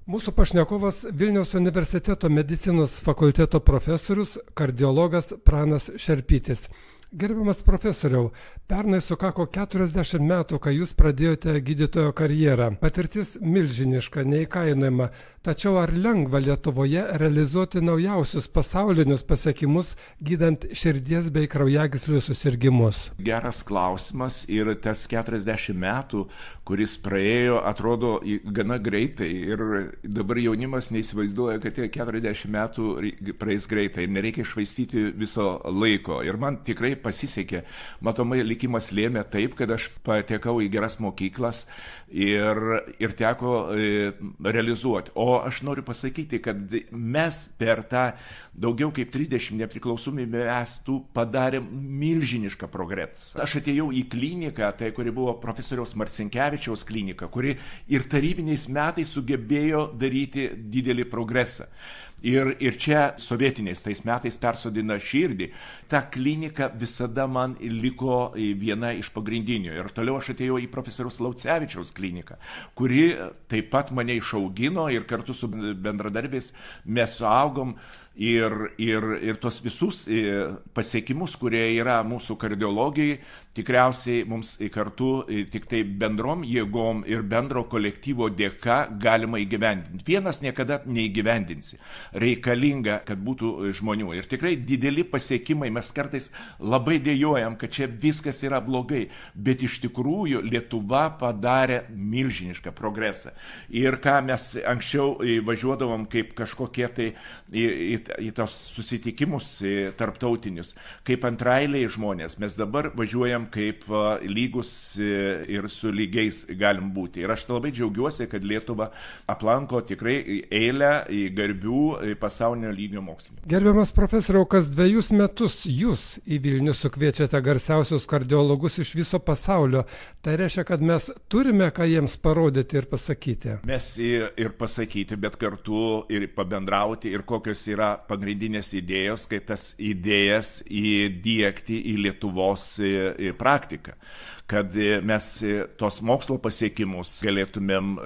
Mūsų pašnekovas Vilniaus universiteto medicinos fakulteto profesorius, kardiologas Pranas Šerpytis. Gerbiamas profesoriau, pernai sukako 40 metų, kai jūs pradėjote gydytojo karjerą. Patirtis milžiniška, neįkainojama. Tačiau ar lengva Lietuvoje realizuoti naujausius pasaulinius pasiekimus, gydant širdies bei kraujagyslių susirgimus? Geras klausimas ir tas 40 metų, kuris praėjo, atrodo gana greitai. Ir dabar jaunimas neįsivaizduoja, kad tie 40 metų praeis greitai. Nereikia švaistyti viso laiko. Ir man tikrai pasisekė. Matomai, likimas lėmė taip, kad aš patekau į geras mokyklas ir teko realizuoti. O aš noriu pasakyti, kad mes per tą daugiau kaip 30 nepriklausomybę metų padarėm milžinišką progresą. Aš atėjau į kliniką, tai kuri buvo profesoriaus Marcinkevičiaus klinika, kuri ir tarybiniais metais sugebėjo daryti didelį progresą. Ir čia sovietiniais tais metais persodina širdį. Ta klinika visada man liko viena iš pagrindinių. Ir toliau aš atėjau į profesoriaus Laucevičiaus kliniką, kuri taip pat mane išaugino ir kartu su bendradarbiais mes suaugom ir tos visus pasiekimus, kurie yra mūsų kardiologijai, tikriausiai mums kartu tik tai bendrom jėgom ir bendro kolektyvo dėka galima įgyvendinti. Vienas niekada neįgyvendinsi. Reikalinga, kad būtų žmonių. Ir tikrai dideli pasiekimai, mes kartais labai dėjojam, kad čia viskas yra blogai, bet iš tikrųjų Lietuva padarė milžinišką progresą. Ir ką mes anksčiau važiuodavom kaip kažkokie tai į tos susitikimus tarptautinius, kaip antrailiai žmonės, mes dabar važiuojam kaip lygus ir su lygiais galim būti. Ir aš labai džiaugiuosi, kad Lietuva aplanko tikrai eilę garbių pasaulinio lygio mokslininkų. Gerbiamas profesoriau, kas 2 metus jūs į Vilnių sukviečiate garsiausius kardiologus iš viso pasaulio. Tai reiškia, kad mes turime ką jiems parodyti ir pasakyti. Mes ir pasakyti, bet kartu ir pabendrauti ir kokios yra pagrindinės idėjos, kaip tas idėjas įdiegti į Lietuvos praktiką, kad mes tos mokslo pasiekimus galėtumėm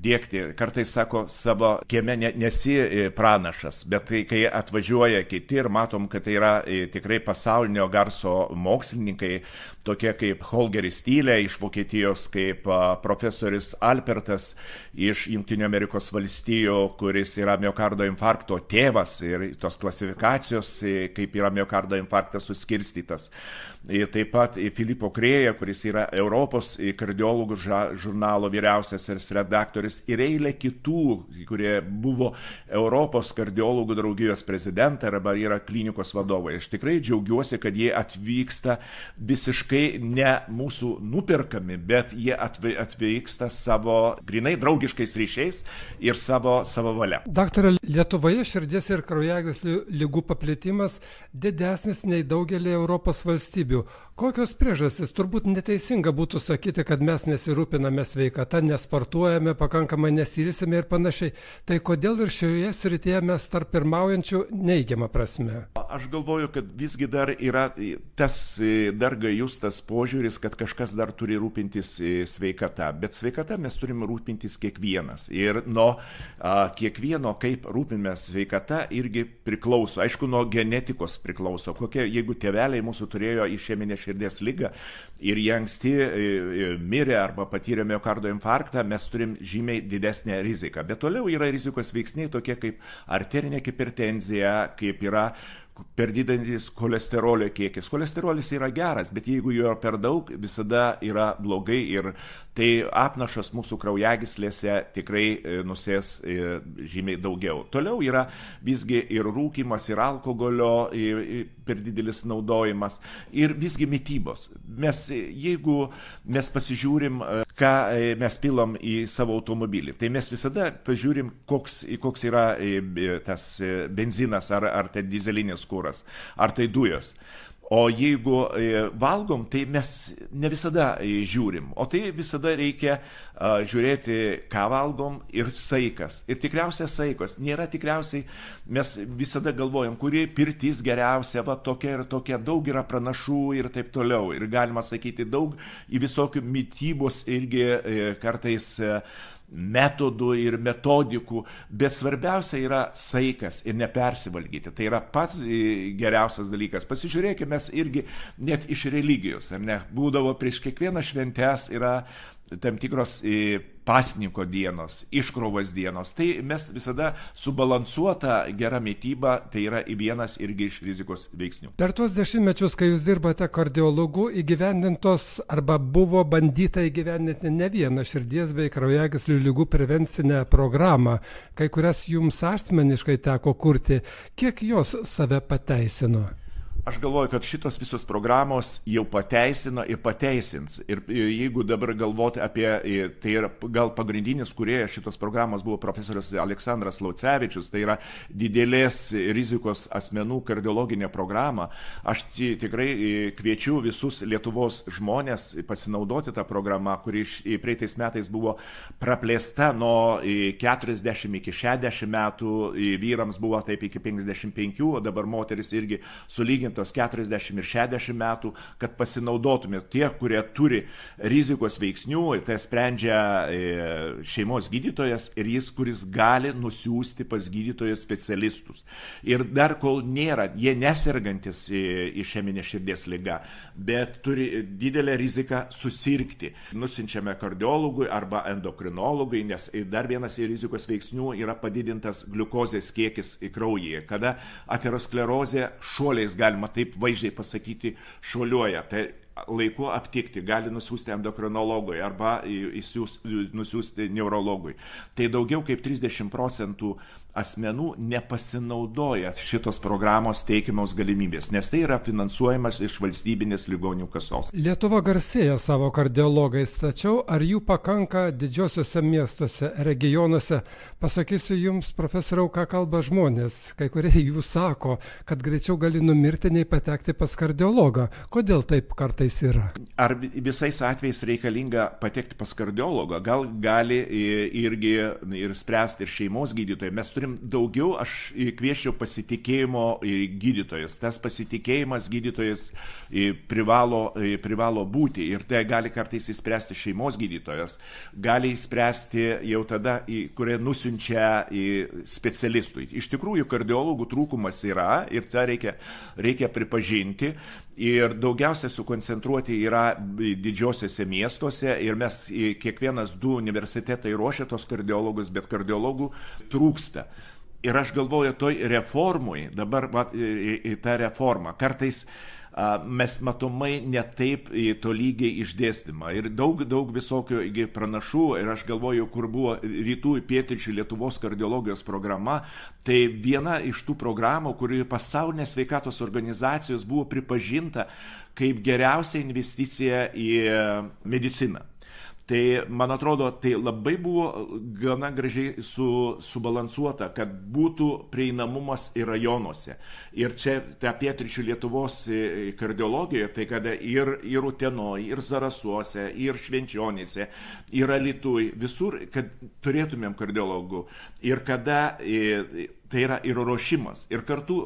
diegti. Kartais sako, savo kieme nesi pranašas, bet kai atvažiuoja kiti ir matom, kad tai yra tikrai pasaulinio garso mokslininkai, tokie kaip Holgeris Tylė iš Vokietijos, kaip profesorius Alpertas iš Jungtinių Amerikos valstijų, kuris yra miokardo infarkto tėvas ir tos klasifikacijos, kaip yra miokardo infarktas suskirstytas. Taip pat Filipo Krėja, kuris yra Europos kardiologų žurnalo vyriausiasis redaktorius ir eilė kitų, kurie buvo Europos kardiologų draugijos prezidentai arba yra klinikos vadovai. Aš tikrai džiaugiuosi, kad jie atvyksta visiškai ne mūsų nuperkami, bet jie atvyksta savo grinai draugiškais ryšiais ir savo valia. Daktare, Lietuvoje širdies ir kraujagyslių ligų paplitimas didesnis nei daugelį Europos valstybių. Kokios priežastys? Turbūt neteisinga būtų sakyti, kad mes nesirūpiname sveikata, nesportuojame, pakankamai nesilsime ir panašiai. Tai kodėl ir šioje srityje mes tarp pirmaujančių neigiamą prasme? Aš galvoju, kad visgi dar yra tas dar gajus tas požiūris, kad kažkas dar turi rūpintis sveikata. Bet sveikata mes turime rūpintis kiekvienas. Ir nuo kiekvieno, kaip rūpinamės sveikata, irgi priklauso. Aišku, nuo genetikos priklauso. Jeigu tėveliai mūsų turėjo išeminę širdies ligą ir jie anksti mirė arba patyrė miokardo infarktą, mes turim žymiai didesnę riziką. Bet toliau yra rizikos veiksniai tokie kaip arterinė hipertenzija, kaip yra per didelis cholesterolio kiekis. Kolesterolis yra geras, bet jeigu jo per daug, visada yra blogai ir tai apnašas mūsų kraujagyslėse tikrai nusės žymiai daugiau. Toliau yra visgi ir rūkymas, ir alkoholio per didelis naudojimas, ir visgi mitybos. Jeigu mes pasižiūrim, ką mes pilam į savo automobilį, tai mes visada pažiūrim, koks yra tas benzinas ar tai dizelinis kuras, ar tai dujos. O jeigu valgom, tai mes ne visada žiūrim, o tai visada reikia žiūrėti, ką valgom ir saikas. Ir tikriausiai saikos. Nėra tikriausiai, mes visada galvojam, kuri pirtis geriausia, va tokia ir tokia, daug yra pranašų ir taip toliau. Ir galima sakyti daug į visokių mitybos irgi kartais metodų ir metodikų, bet svarbiausia yra saikas ir nepersivalgyti. Tai yra pats geriausias dalykas. Pasižiūrėkime, mes irgi net iš religijos, ar ne, būdavo prieš kiekvieną šventes yra tam tikros pasninko dienos, iškrovos dienos. Tai mes visada subalansuota gera mityba, tai yra vienas irgi iš rizikos veiksnių. Per tuos dešimtmečius, kai jūs dirbate kardiologu, įgyvendintos arba buvo bandyta įgyvendinti ne vieną širdies bei kraujagyslių ligų prevencinę programą, kai kurias jums asmeniškai teko kurti. Kiek jos save pateisino? Aš galvoju, kad šitos visos programos jau pateisino ir pateisins. Ir jeigu dabar galvoti apie, tai yra gal pagrindinis kūrėjas šitos programos buvo profesorius Aleksandras Laucevičius, tai yra didelės rizikos asmenų kardiologinė programa. Aš tikrai kviečiu visus Lietuvos žmonės pasinaudoti tą programą, kuri praeitais metais buvo praplėsta nuo 40 iki 60 metų, vyrams buvo taip iki 55, o dabar moteris irgi sulyginti 40 ir 60 metų, kad pasinaudotumėt tie, kurie turi rizikos veiksnių, ir tai sprendžia šeimos gydytojas ir jis, kuris gali nusiųsti pas gydytojus specialistus. Ir dar kol nėra, jie nesergantis išeminė širdies liga, bet turi didelę riziką susirgti. Nusinčiame kardiologui arba endokrinologui, nes dar vienas rizikos veiksnių yra padidintas gliukozės kiekis kraujyje, kada aterosklerozė šuoliais galima taip vaizdžiai pasakyti, šuoliuoja. Tai laiku aptikti, gali nusiųsti endokrinologui arba nusiųsti neurologui. Tai daugiau kaip 30% asmenų nepasinaudoja šitos programos teikiamos galimybės, nes tai yra finansuojamas iš valstybinės ligonių kasos. Lietuva garsėja savo kardiologais, tačiau ar jų pakanka didžiosiuose miestuose, regionuose? Pasakysiu jums, profesoriau, ką kalba žmonės. Kai kurie jų sako, kad greičiau gali numirti, nei patekti pas kardiologą. Kodėl taip kartais yra? Ar visais atvejais reikalinga patekti pas kardiologą? Gal gali irgi ir spręsti ir šeimos gydytojai. Mes turim daugiau, aš kvieščiau pasitikėjimo gydytojas. Tas pasitikėjimas gydytojas privalo būti ir tai gali kartais įspręsti šeimos gydytojas. Gali įspręsti jau tada, kurie nusiunčia specialistui. Iš tikrųjų, kardiologų trūkumas yra ir tą reikia pripažinti. Ir daugiausia sukoncentruoti yra didžiosiuose miestuose ir mes kiekvienas 2 universitetai ruošia tos kardiologus, bet kardiologų trūksta. Ir aš galvoju, toj reformui, dabar į tą reformą, kartais mes matomai netaip tolygiai išdėstymą ir daug visokių pranašų ir aš galvoju, kur buvo rytų ir pietryčių Lietuvos kardiologijos programa, tai viena iš tų programų, kuri pasaulinės sveikatos organizacijos buvo pripažinta kaip geriausia investicija į mediciną. Tai, man atrodo, tai labai buvo gana gražiai subalansuota, kad būtų prieinamumas ir rajonuose. Ir čia ta pietryčių Lietuvos kardiologija, tai kada ir Utenoj, ir Zarasuose, ir Švenčionyse, ir Alytuj, visur, kad turėtumėm kardiologų. Ir kada tai yra ir ruošimas, ir kartu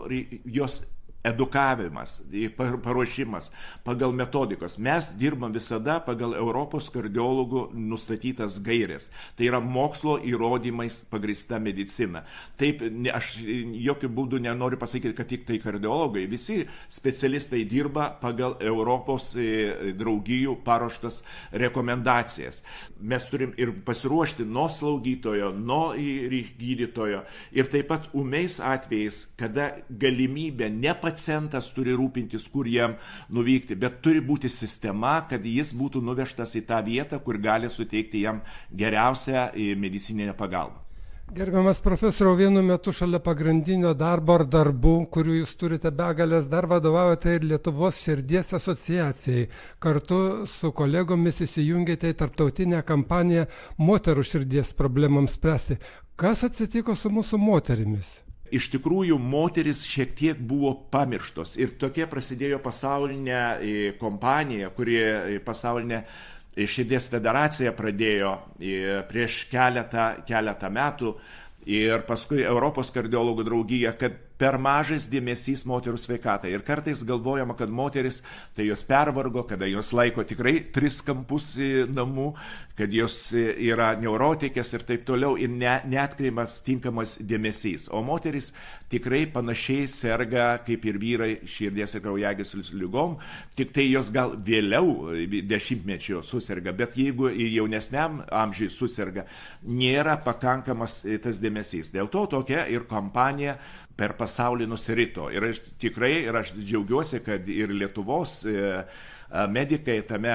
jos edukavimas, paruošimas pagal metodikos. Mes dirbam visada pagal Europos kardiologų nustatytas gairės. Tai yra mokslo įrodymais pagrįsta medicina. Taip, aš jokių būdų nenoriu pasakyti, kad tik tai kardiologai. Visi specialistai dirba pagal Europos draugijų paruoštas rekomendacijas. Mes turim ir pasiruošti nuo slaugytojo, nuo gydytojo ir taip pat ūmiais atvejais, kada galimybė pacientas turi rūpintis, kur jam nuvykti, bet turi būti sistema, kad jis būtų nuvežtas į tą vietą, kur gali suteikti jam geriausią medicininę pagalbą. Gerbiamas profesoriau, vienu metu šalia pagrindinio darbo ar darbų, kurių jūs turite begalės, dar vadovaujate ir Lietuvos širdies asociacijai. Kartu su kolegomis įsijungėte į tarptautinę kampaniją moterų širdies problemams spręsti. Kas atsitiko su mūsų moterimis? Iš tikrųjų, moteris šiek tiek buvo pamirštos ir tokia prasidėjo pasaulinė kompanija, kuri pasaulinė širdies federacija pradėjo prieš keletą metų ir paskui Europos kardiologų draugija, kad per mažas dėmesys moterų sveikatai. Ir kartais galvojama, kad moteris, tai jos pervargo, kada jos laiko tikrai 3 kampus namų, kad jos yra neurotikės ir taip toliau, ir neatkreipiamas tinkamas dėmesys. O moteris tikrai panašiai serga kaip ir vyrai širdies ir kraujagyslių ligom, tik tai jos gal vėliau dešimtmečio suserga, bet jeigu jaunesniam amžiui suserga, nėra pakankamas tas dėmesys. Dėl to tokia ir kampanija per pasaulį nusirito. Ir aš džiaugiuosi, kad ir Lietuvos medikai tame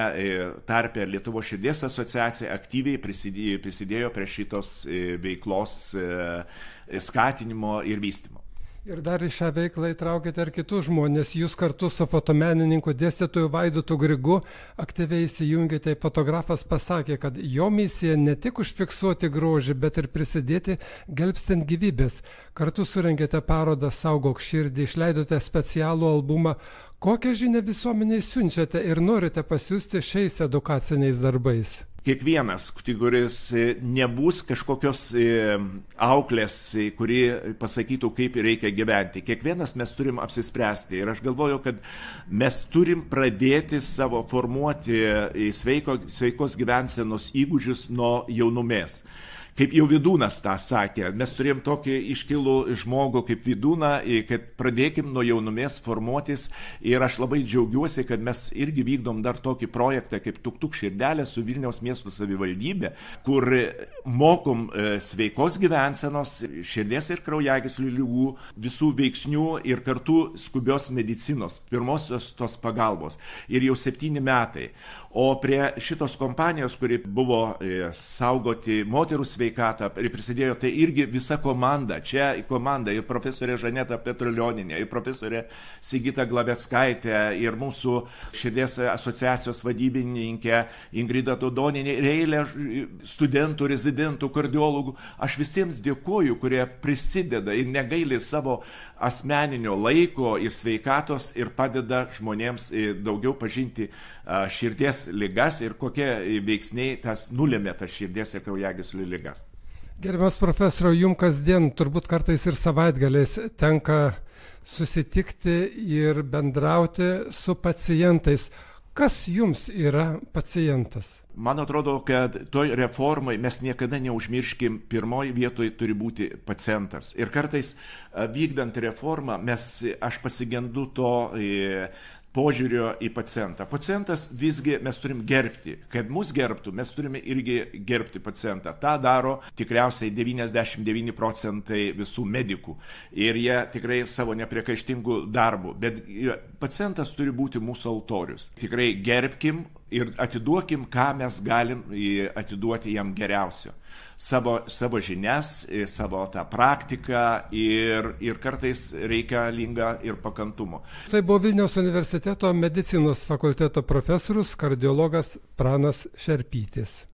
tarpe Lietuvos širdies asociacija aktyviai prisidėjo prie šitos veiklos skatinimo ir vystymo. Ir dar į šią veiklą įtraukite ir kitus žmonės. Jūs kartu su fotomenininku dėstytoju Vaidotu Grigu aktyviai įsijungėte. Fotografas pasakė, kad jo misija ne tik užfiksuoti grožį, bet ir prisidėti gelbstant gyvybės. Kartu surengėte parodą Saugok širdį, išleidote specialų albumą. Kokią žinią visuomeniai siunčiate ir norite pasiųsti šiais edukaciniais darbais? Kiekvienas, kuris nebus kažkokios auklės, kuri pasakytų, kaip reikia gyventi. Kiekvienas mes turim apsispręsti. Ir aš galvoju, kad mes turim pradėti savo formuoti sveikos gyvensenos įgūdžius nuo jaunumės. Kaip jau Vydūnas tą sakė, mes turėjom tokį iškilų žmogų kaip Vydūną, kad pradėkim nuo jaunumės formuotis, ir aš labai džiaugiuosi, kad mes irgi vykdom dar tokį projektą kaip Tuk širdelė su Vilniaus miesto savivaldybė, kur mokom sveikos gyvensenos, širdies ir kraujagyslių ligų, visų veiksnių ir kartu skubios medicinos, pirmosios tos pagalbos. Ir jau 7 metai. O prie šitos kompanijos, kuri buvo saugoti moterų sveikatą, prisidėjo tai irgi visa komanda. Čia komanda ir profesorė Žaneta Petrulioninė, ir profesorė Sigita Glaveckaitė, ir mūsų širdies asociacijos vadybininkė Ingrida Dodoninė, ir eilė studentų, rezidentų, kardiologų. Aš visiems dėkoju, kurie prisideda ir negaili savo asmeninio laiko ir sveikatos ir padeda žmonėms daugiau pažinti širdies ligas ir kokie veiksniai tas nulėmė tas širdies ir kraujagyslių ligas. Gerbiamas profesoriau, jums kasdien, turbūt kartais ir savaitgaliais tenka susitikti ir bendrauti su pacientais. Kas jums yra pacientas? Man atrodo, kad toj reformai mes niekada neužmirškim, pirmoji vietoje turi būti pacientas. Ir kartais vykdant reformą aš pasigendu to požiūrio į pacientą. Pacientas visgi mes turim gerbti. Kad mus gerbtų, mes turime irgi gerbti pacientą. Ta daro tikriausiai 99% visų medikų. Ir jie tikrai savo nepriekaištingų darbų. Bet pacientas turi būti mūsų altorius. Tikrai gerbkim ir atiduokim, ką mes galim atiduoti jam geriausio. Savo žinias, savo tą praktiką ir kartais reikalinga ir pakantumo. Tai buvo Vilniaus universiteto medicinos fakulteto profesorius, kardiologas Pranas Šerpytis.